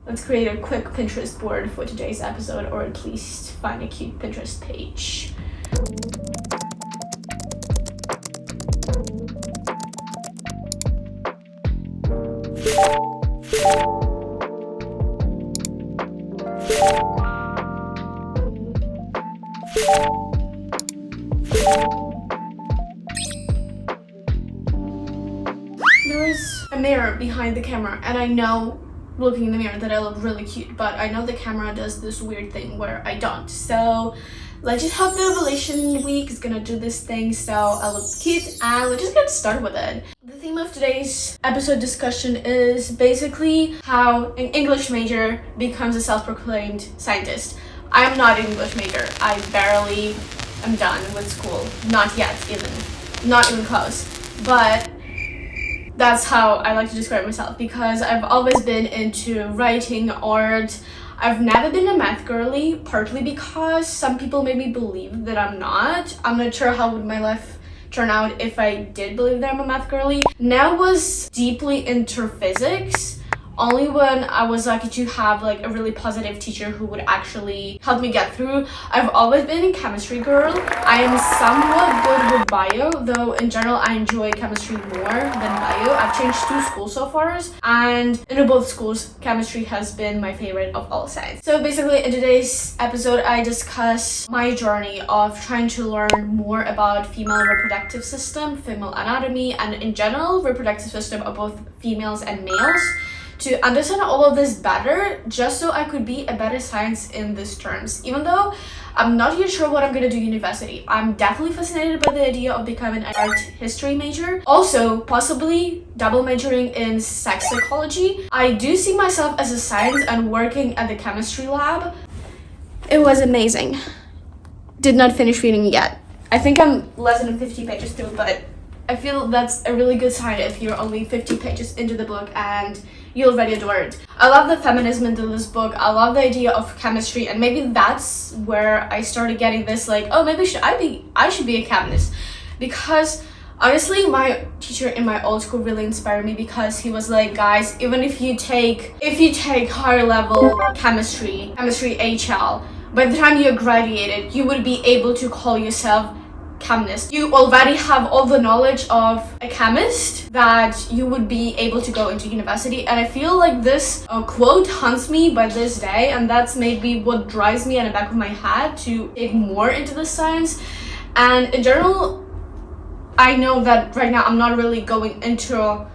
Let's create a quick Pinterest board for today's episode, or at least find a cute Pinterest page. There is a mirror behind the camera, and I know looking in the mirror that I look really cute, but I know the camera does this weird thing where I don't. So let's just hope the Revelation week is gonna do this thing so I look cute, and let's just get started with it. The theme of today's episode discussion is basically how an English major becomes a self-proclaimed scientist. I am not an English major. I barely am done with school. Not yet, not even close. But that's how I like to describe myself, because I've always been into writing, art. I've never been a math girly, partly because some people made me believe that I'm not. I'm not sure how would my life turn out if I did believe that I'm a math girly. Now was deeply into physics only when I was lucky to have like a really positive teacher who would actually help me get through. I've always been a chemistry girl. I am somewhat good with bio, though in general I enjoy chemistry more than bio. I've changed 2 schools so far, and in both schools chemistry has been my favorite of all science. So basically in today's episode I discuss my journey of trying to learn more about female reproductive system, female anatomy, and in general reproductive system of both females and males, to understand all of this better, just so I could be a better science in these terms. Even though I'm not yet sure what I'm gonna do university, I'm definitely fascinated by the idea of becoming an art history major. Also, possibly double majoring in sex psychology. I do see myself as a science and working at the chemistry lab. It was amazing. Did not finish reading yet. I think I'm less than 50 pages through, but I feel that's a really good sign if you're only 50 pages into the book and you already adore it. I love the feminism in this book. I love the idea of chemistry, and maybe that's where I started getting this like, oh, maybe I should be a chemist, because honestly my teacher in my old school really inspired me, because he was like, guys, even if you take higher level chemistry HL, by the time you're graduated you would be able to call yourself chemist. You already have all the knowledge of a chemist that you would be able to go into university, and I feel like this quote haunts me by this day, and that's maybe what drives me in the back of my head to dig more into the science. And in general, I know that right now I'm not really going into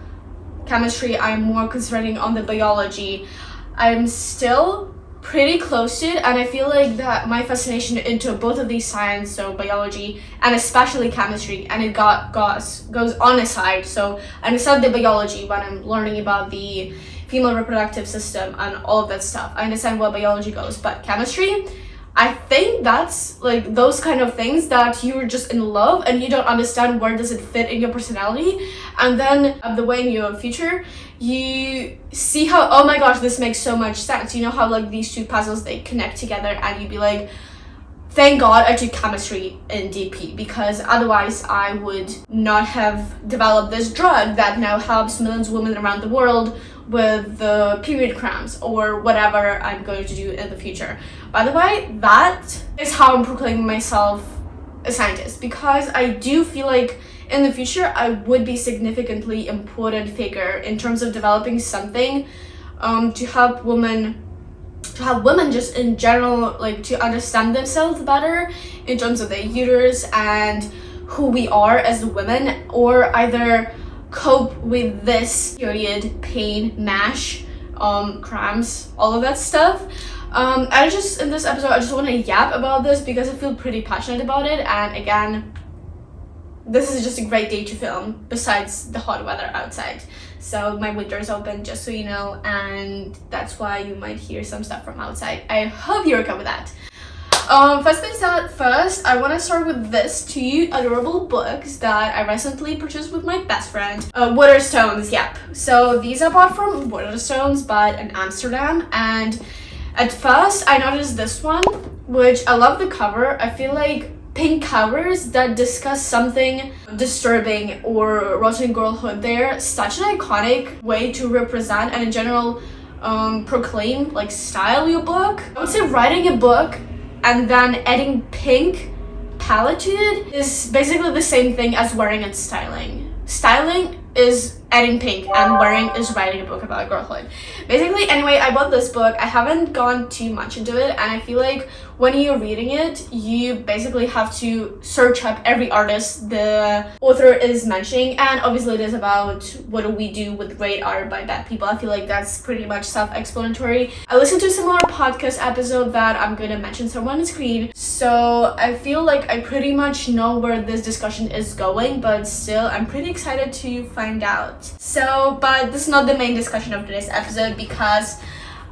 chemistry. I'm more concentrating on the biology. I'm still pretty close to it, and I feel like that my fascination into both of these science, so biology and especially chemistry, and it goes on a side. So I understand the biology when I'm learning about the female reproductive system and all of that stuff. I understand where biology goes, but chemistry, I think that's like those kind of things that you're just in love and you don't understand where does it fit in your personality, and then the way in your future you see how, oh my gosh, this makes so much sense. You know how like these 2 puzzles, they connect together, and you'd be like, thank God I took chemistry in DP, because otherwise I would not have developed this drug that now helps millions of women around the world with the period cramps or whatever I'm going to do in the future. By the way, that is how I'm proclaiming myself a scientist, because I do feel like in the future I would be significantly important figure in terms of developing something to help women just in general, like to understand themselves better in terms of their uterus and who we are as women, or either cope with this period pain, MASH, cramps, all of that stuff. In this episode I just want to yap about this because I feel pretty passionate about it, and again, this is just a great day to film besides the hot weather outside. So my window is open, just so you know, and that's why you might hear some stuff from outside. I hope you're okay with that. First things first, I want to start with this 2 adorable books that I recently purchased with my best friend. Waterstones, yep. So these I bought from Waterstones, but in Amsterdam, and at first I noticed this one, which I love the cover. I feel like pink covers that discuss something disturbing or rotten girlhood, they're such an iconic way to represent, and in general proclaim, like style your book. I would say writing a book and then adding pink palette to it is basically the same thing as wearing and styling. Styling is adding pink and wearing is writing a book about girlhood. Basically, anyway, I bought this book. I haven't gone too much into it, and I feel like when you're reading it, you basically have to search up every artist the author is mentioning, and obviously it is about what do we do with great art by bad people. I feel like that's pretty much self-explanatory. I listened to a similar podcast episode that I'm going to mention somewhere on the screen, so I feel like I pretty much know where this discussion is going, but still I'm pretty excited to find out. So, but this is not the main discussion of today's episode, because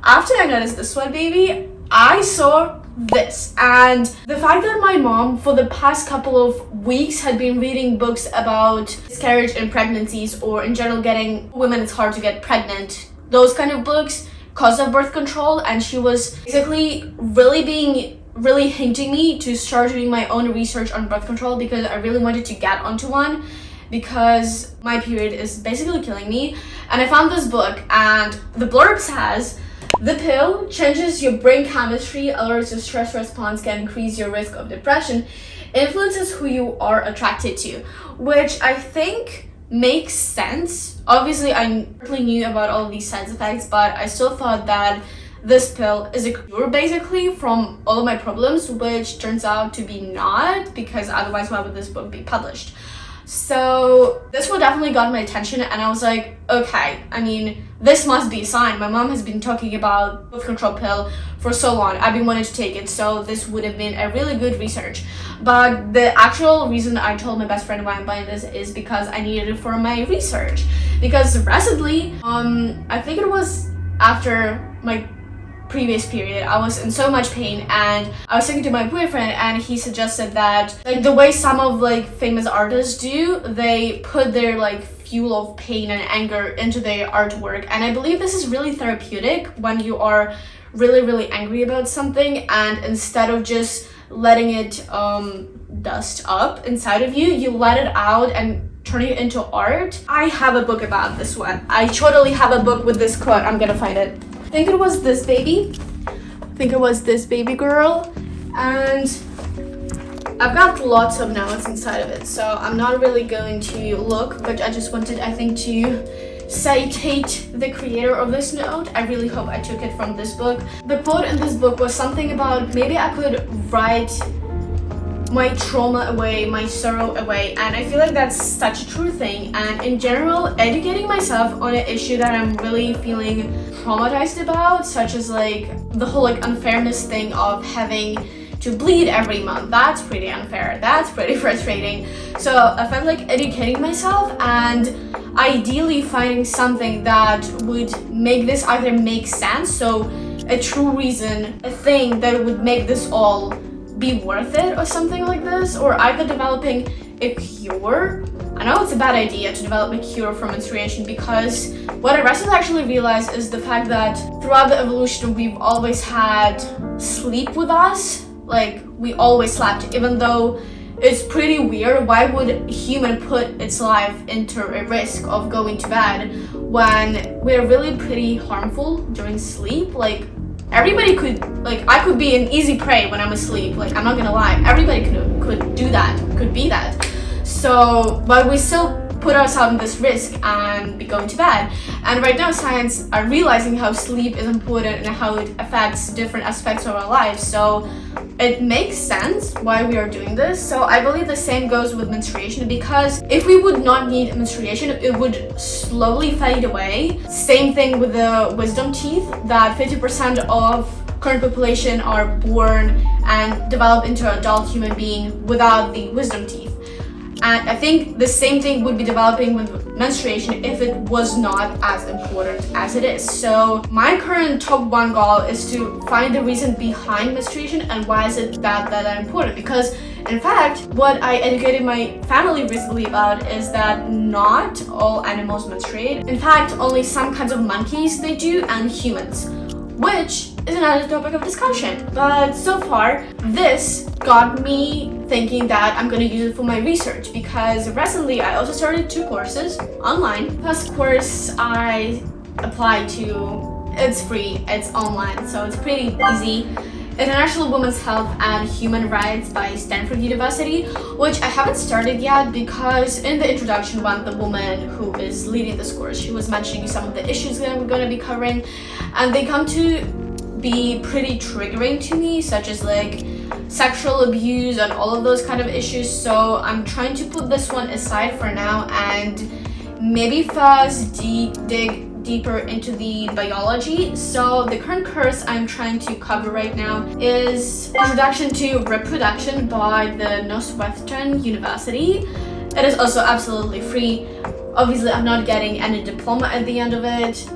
after I noticed this one, baby, I saw this, and the fact that my mom for the past couple of weeks had been reading books about miscarriage and pregnancies, or in general getting women, it's hard to get pregnant, those kind of books, cause of birth control, and she was basically really hinting me to start doing my own research on birth control, because I really wanted to get onto one, because my period is basically killing me. And I found this book, and the blurb says, the pill changes your brain chemistry, lowers your stress response, can increase your risk of depression, influences who you are attracted to, which I think makes sense. Obviously, I really knew about all of these side effects, but I still thought that this pill is a cure basically from all of my problems, which turns out to be not, because otherwise why would this book be published? So this one definitely got my attention, and I was like, okay, I mean, this must be a sign. My mom has been talking about birth control pill for so long. I've been wanting to take it, so this would have been a really good research. But the actual reason I told my best friend why I'm buying this is because I needed it for my research. Because recently, I think it was after my previous period, I was in so much pain, and I was talking to my boyfriend, and he suggested that, like, the way some of like famous artists do, they put their like fuel of pain and anger into their artwork, and I believe this is really therapeutic when you are really angry about something, and instead of just letting it dust up inside of you, you let it out and turn it into art. I have a book about this one. I totally have a book with this quote. I'm gonna find it. I think it was this baby. I think it was this baby girl, and I've got lots of notes inside of it, so I'm not really going to look, but I just wanted, I think, to citate the creator of this note. I really hope I took it from this book. The quote in this book was something about maybe I could write my trauma away, my sorrow away, and I feel like that's such a true thing. And in general, educating myself on an issue that I'm really feeling traumatized about, such as like the whole like unfairness thing of having to bleed every month. That's pretty unfair. That's pretty frustrating. So I felt like educating myself and ideally finding something that would make this either make sense, so a true reason, a thing that would make this all be worth it or something like this, or either developing a cure. I know it's a bad idea to develop a cure for menstruation, because what I recently actually realized is the fact that throughout the evolution we've always had sleep with us. Like, we always slept, even though it's pretty weird. Why would a human put its life into a risk of going to bed when we're really pretty harmful during sleep? Like, everybody could, like, I could be an easy prey when I'm asleep. Like, I'm not gonna lie, everybody could do that, could be that. So, but we still put ourselves in this risk and be going to bed. And right now science are realizing how sleep is important and how it affects different aspects of our lives. So it makes sense why we are doing this. So I believe the same goes with menstruation, because if we would not need menstruation, it would slowly fade away. Same thing with the wisdom teeth, that 50% of current population are born and develop into an adult human being without the wisdom teeth. And I think the same thing would be developing with menstruation if it was not as important as it is. So my current top one goal is to find the reason behind menstruation and why is it that important. Because in fact, what I educated my family recently about is that not all animals menstruate. In fact, only some kinds of monkeys they do, and humans, which is another topic of discussion. But so far, this got me thinking that I'm going to use it for my research, because recently I also started 2 courses online. First course I applied to it's free, it's online, so it's pretty easy. International Women's Health and Human Rights by Stanford University, which I haven't started yet because in the introduction when the woman who is leading this course, she was mentioning some of the issues that we're going to be covering, and they come to be pretty triggering to me, such as like sexual abuse and all of those kind of issues. So I'm trying to put this one aside for now and maybe first dig deeper into the biology. So the current course I'm trying to cover right now is Introduction to Reproduction by the Northwestern University. It is also absolutely free. Obviously, I'm not getting any diploma at the end of it.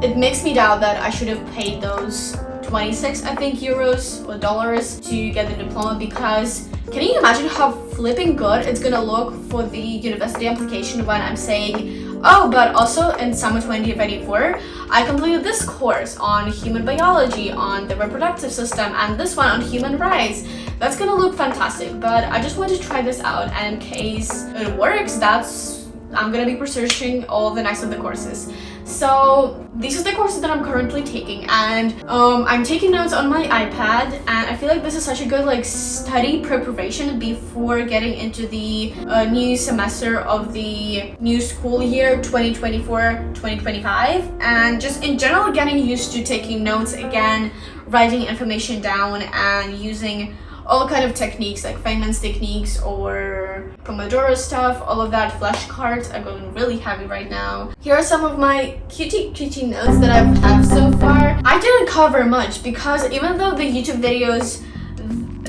It makes me doubt that I should have paid those 26, I think, euros or dollars to get the diploma, because can you imagine how flipping good it's gonna look for the university application when I'm saying, oh, but also in summer 2024, I completed this course on human biology, on the reproductive system, and this one on human rights. That's gonna look fantastic, but I just want to try this out, and in case it works, I'm gonna be researching all the next of the courses. So these are the courses that I'm currently taking, and I'm taking notes on my iPad, and I feel like this is such a good like study preparation before getting into the new semester of the new school year 2024-2025, and just in general getting used to taking notes again, writing information down, and using all kind of techniques like Feynman's techniques or Pomodoro stuff, all of that. Flashcards are going really heavy right now. Here are some of my cutie notes that I've had so far. I didn't cover much because even though the YouTube videos,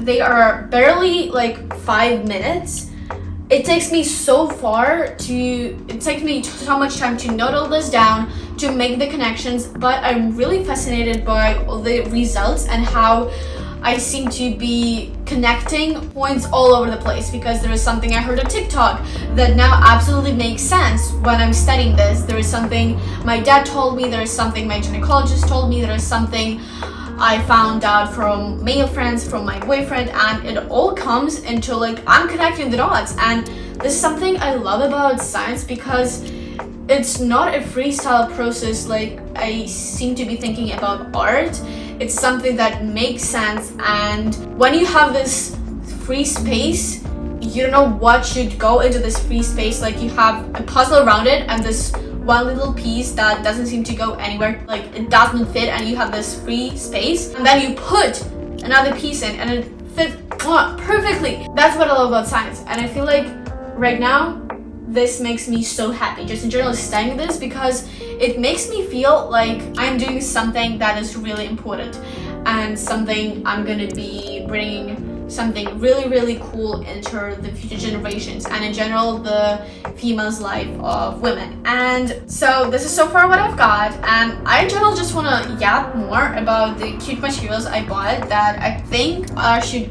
they are barely like 5 minutes, it takes me so much time to note all this down, to make the connections, but I'm really fascinated by all the results and how I seem to be connecting points all over the place, because there is something I heard on TikTok that now absolutely makes sense when I'm studying this. There is something my dad told me, there is something my gynecologist told me, there is something I found out from male friends, from my boyfriend, and it all comes into like, I'm connecting the dots. And this is something I love about science, because it's not a freestyle process like I seem to be thinking about art. It's something that makes sense, and when you have this free space, you don't know what should go into this free space. Like you have a puzzle around it and this one little piece that doesn't seem to go anywhere, like it doesn't fit, and you have this free space, and then you put another piece in and it fits perfectly. That's what I love about science, and I feel like right now this makes me so happy just in general studying this, because it makes me feel like I'm doing something that is really important and something I'm gonna be bringing something really, really cool into the future generations and in general the female's life of women. And so this is so far what I've got, and I in general just want to yap more about the cute materials I bought that I think should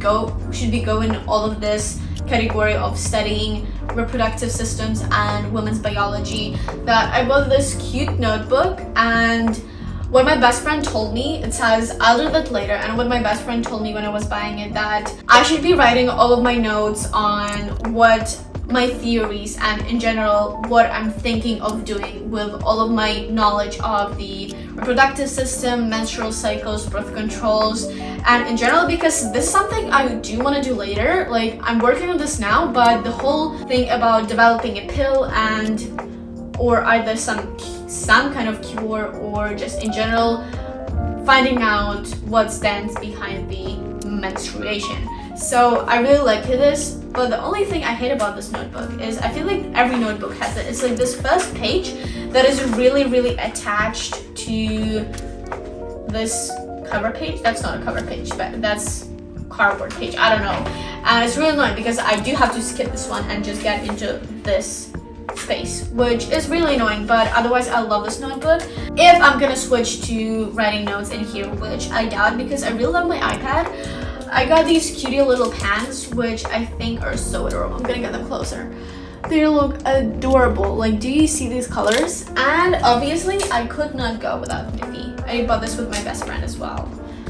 be going all of this category of studying reproductive systems and women's biology. That I bought this cute notebook, and what my best friend told me, it says, I'll do that later, and what my best friend told me when I was buying it, that I should be writing all of my notes on what my theories and in general what I'm thinking of doing with all of my knowledge of the reproductive system, menstrual cycles, birth controls, and in general, because this is something I do want to do later. Like I'm working on this now, but the whole thing about developing a pill and or either some kind of cure or just in general finding out what stands behind the menstruation. So I really like this, but the only thing I hate about this notebook is I feel like every notebook has it. It's like this first page that is really, really attached to this cover page. That's not a cover page, but that's cardboard page. I don't know. And it's really annoying because I do have to skip this one and just get into this space, which is really annoying, but otherwise I love this notebook. If I'm gonna switch to writing notes in here, which I doubt because I really love my iPad, I got these cutie little pants, which I think are so adorable. I'm gonna get them closer. They look adorable. Like, do you see these colors? And obviously I could not go without Niffy. I bought this with my best friend as well.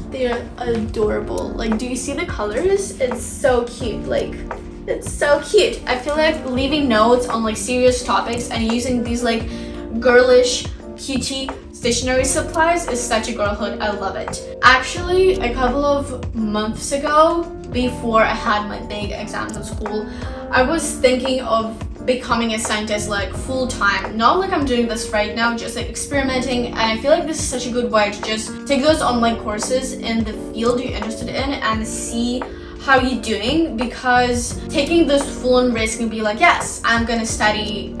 They're adorable. Like, do you see the colors? It's so cute. Like, it's so cute. I feel like leaving notes on like serious topics and using these like girlish, cutie stationery supplies is such a girlhood. I love it. Actually, a couple of months ago, before I had my big exams in school, I was thinking of becoming a scientist like full-time. Not like I'm doing this right now, just like experimenting, and I feel like this is such a good way to just take those online courses in the field you're interested in and see how you're doing, because taking this full-on risk and be like, yes, I'm gonna study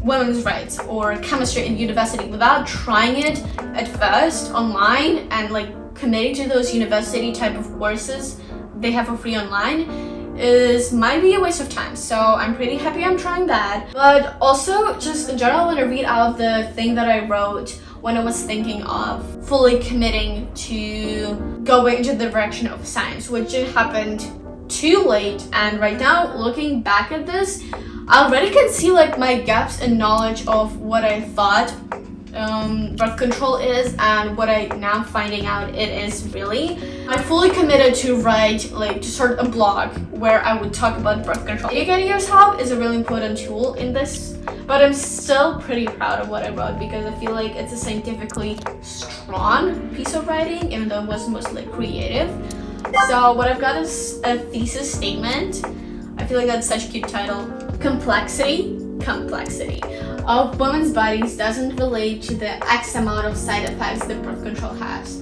women's rights or chemistry in university without trying it at first online and like committing to those university type of courses they have for free online might be a waste of time. So I'm pretty happy I'm trying that. But also, just in general, I want to read out the thing that I wrote when I was thinking of fully committing to going into the direction of science, which happened too late. And right now, looking back at this, I already can see like my gaps in knowledge of what I thought birth control is and what I now finding out it is really. I fully committed to start a blog where I would talk about birth control. Educating yourself is a really important tool in this, but I'm still pretty proud of what I wrote because I feel like it's a scientifically strong piece of writing, even though it was mostly creative. So what I've got is a thesis statement. I feel like that's such a cute title. Complexity of women's bodies doesn't relate to the X amount of side effects that birth control has.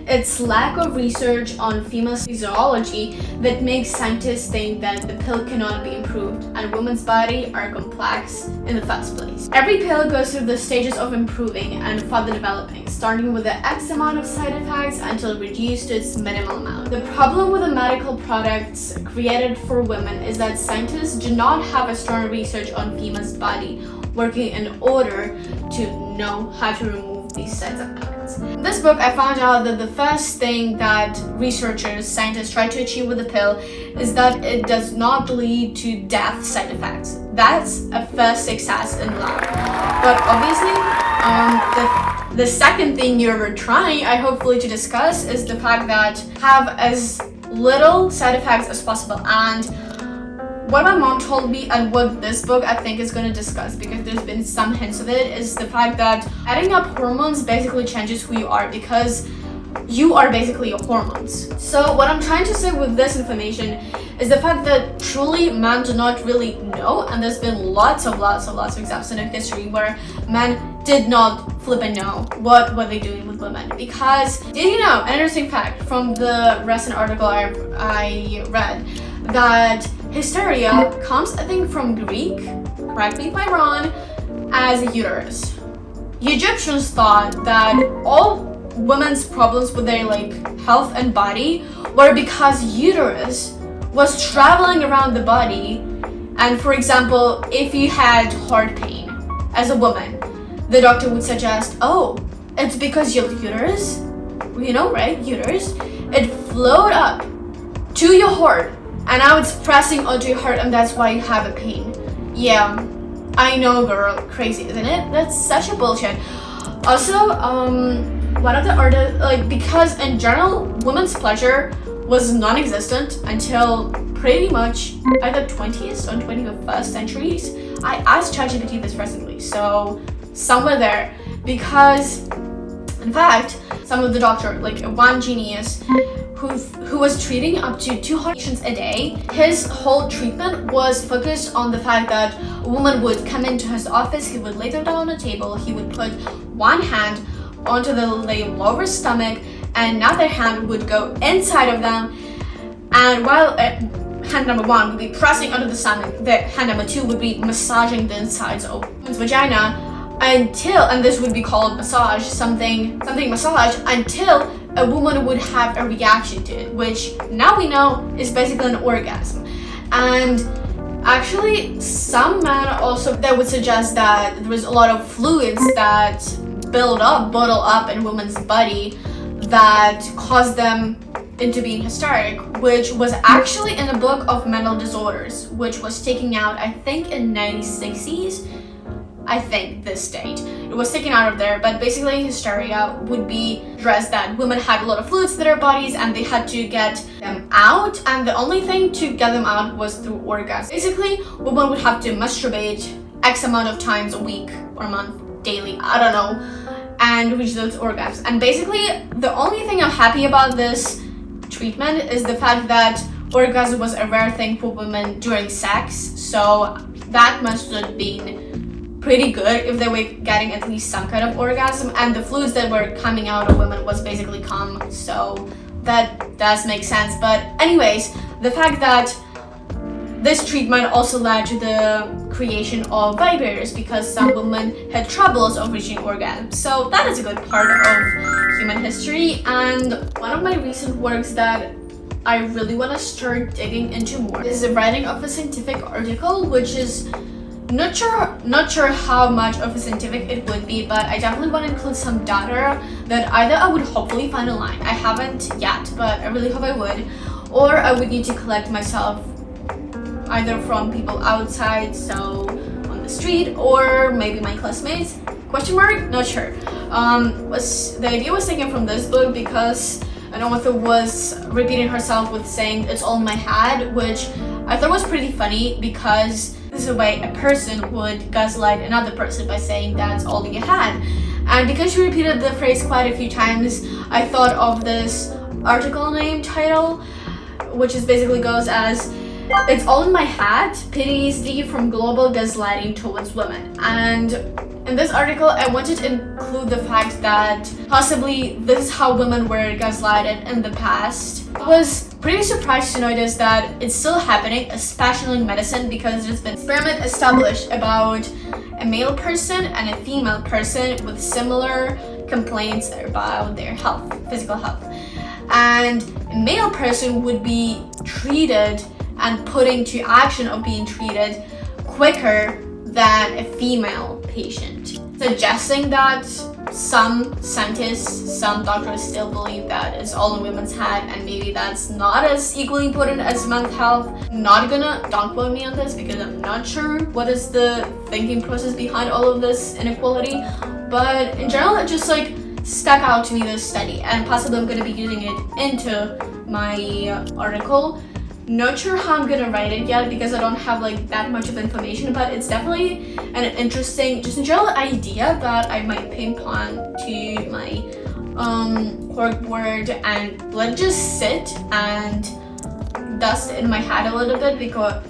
It's lack of research on female physiology that makes scientists think that the pill cannot be improved and women's bodies are complex in the first place. Every pill goes through the stages of improving and further developing, starting with the X amount of side effects until reduced to its minimal amount. The problem with the medical products created for women is that scientists do not have a strong research on female's body working in order to know how to remove these side effects. In this book, I found out that the first thing that scientists try to achieve with the pill is that it does not lead to death side effects. That's a first success in lab. But obviously, the second thing you're trying, I hopefully to discuss, is the fact that have as little side effects as possible. And what my mom told me and what this book I think is going to discuss, because there's been some hints of it, is the fact that adding up hormones basically changes who you are, because you are basically your hormones. So what I'm trying to say with this information is the fact that truly men do not really know, and there's been lots of examples in history where men did not flip and know what were they doing with women. Because did you know, an interesting fact from the recent article I read, that hysteria comes, I think, from Greek, correct me if I'm wrong, as a uterus. Egyptians thought that all women's problems with their health and body were because uterus was traveling around the body. And for example, if you had heart pain as a woman, the doctor would suggest, oh, it's because your uterus, you know, right, uterus, it flowed up to your heart, and now it's pressing onto your heart, and that's why you have a pain. Yeah, I know, girl, crazy, isn't it? That's such a bullshit. Also, one of the artists, because in general, women's pleasure was non-existent until pretty much either 20th or 21st centuries. I asked ChatGPT this recently, so somewhere there, because in fact, some of the doctor, one genius who was treating up to 200 patients a day, his whole treatment was focused on the fact that a woman would come into his office, he would lay them down on a table, he would put one hand onto the lower stomach, and another hand would go inside of them, and while hand number one would be pressing onto the stomach, the hand number two would be massaging the insides of his vagina until, and this would be called massage, something massage, until a woman would have a reaction to it, which now we know is basically an orgasm. And actually, some men also, they would suggest that there was a lot of fluids that bottle up in women's body that caused them into being hysteric, which was actually in a book of mental disorders, which was taken out, I think, in 1960s. I think this date. It was taken out of there, but basically hysteria would be addressed that women had a lot of fluids in their bodies and they had to get them out, and the only thing to get them out was through orgasm. Basically, women would have to masturbate X amount of times a week or month, daily, I don't know. and reach those orgasms. And basically, the only thing I'm happy about this treatment is the fact that orgasm was a rare thing for women during sex. So that must have been pretty good if they were getting at least some kind of orgasm. And the fluids that were coming out of women was basically cum. So that does make sense. But anyways, the fact that this treatment also led to the creation of vibrators because some women had troubles of reaching orgasm. So that is a good part of human history, and one of my recent works that I really want to start digging into more is the writing of a scientific article, which is not sure how much of a scientific it would be, but I definitely want to include some data that either I would hopefully find online. I haven't yet, but I really hope I would, or I would need to collect myself either from people outside, so on the street, or maybe my classmates, question mark, not sure. The idea was taken from this book because an author was repeating herself with saying it's all in my head, which I thought was pretty funny because this is a way a person would gaslight another person by saying that's all in your head. And because she repeated the phrase quite a few times, I thought of this article name title, which is basically goes as "It's all in my head, PTSD from global gaslighting towards women." And in this article, I wanted to include the fact that possibly this is how women were gaslighted in the past. I was pretty surprised to notice that it's still happening, especially in medicine, because there's been experiment established about a male person and a female person with similar complaints about their health, physical health. And a male person would be treated and put into action of being treated quicker than a female patient, suggesting that some scientists, some doctors still believe that it's all in women's head, and maybe that's not as equally important as men's health. Don't quote me on this because I'm not sure what is the thinking process behind all of this inequality, but in general it just like stuck out to me, this study, and possibly I'm going to be using it into my article. Not sure how I'm gonna write it yet because I don't have like that much of information, but it's definitely an interesting, just in general idea that I might pinpoint to my corkboard and let it just sit and dust in my head a little bit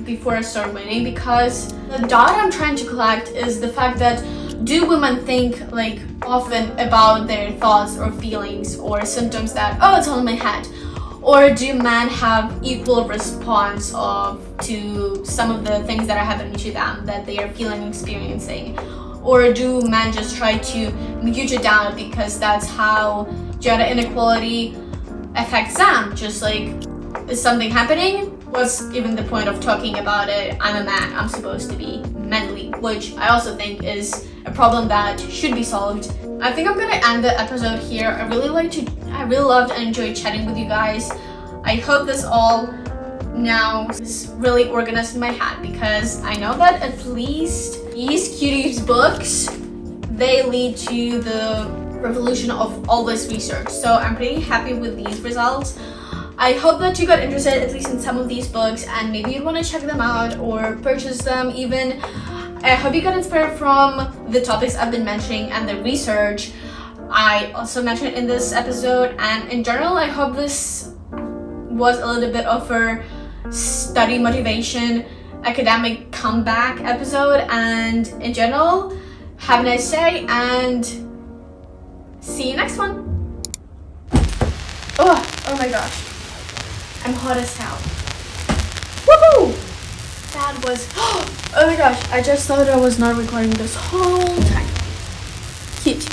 before I start writing, because the data I'm trying to collect is the fact that do women think like often about their thoughts or feelings or symptoms that, oh, it's all in my head? Or do men have equal response to some of the things that are happening to them that they are feeling, experiencing? Or do men just try to mute it down because that's how gender inequality affects them? Just like, is something happening? What's even the point of talking about it? I'm a man, I'm supposed to be manly, which I also think is a problem that should be solved. I think I'm gonna end the episode here. I really loved and enjoyed chatting with you guys. I hope this all now is really organized in my head, because I know that at least these cuties books, they lead to the revolution of all this research. So I'm pretty happy with these results. I hope that you got interested at least in some of these books and maybe you'd want to check them out or purchase them even. I hope you got inspired from the topics I've been mentioning and the research I also mentioned in this episode. And in general, I hope this was a little bit of a study motivation, academic comeback episode. And in general, have a nice day and see you next one. Oh my gosh. I'm hot as hell. Woohoo! That was, oh my gosh, I just thought I was not recording this whole time. Cute.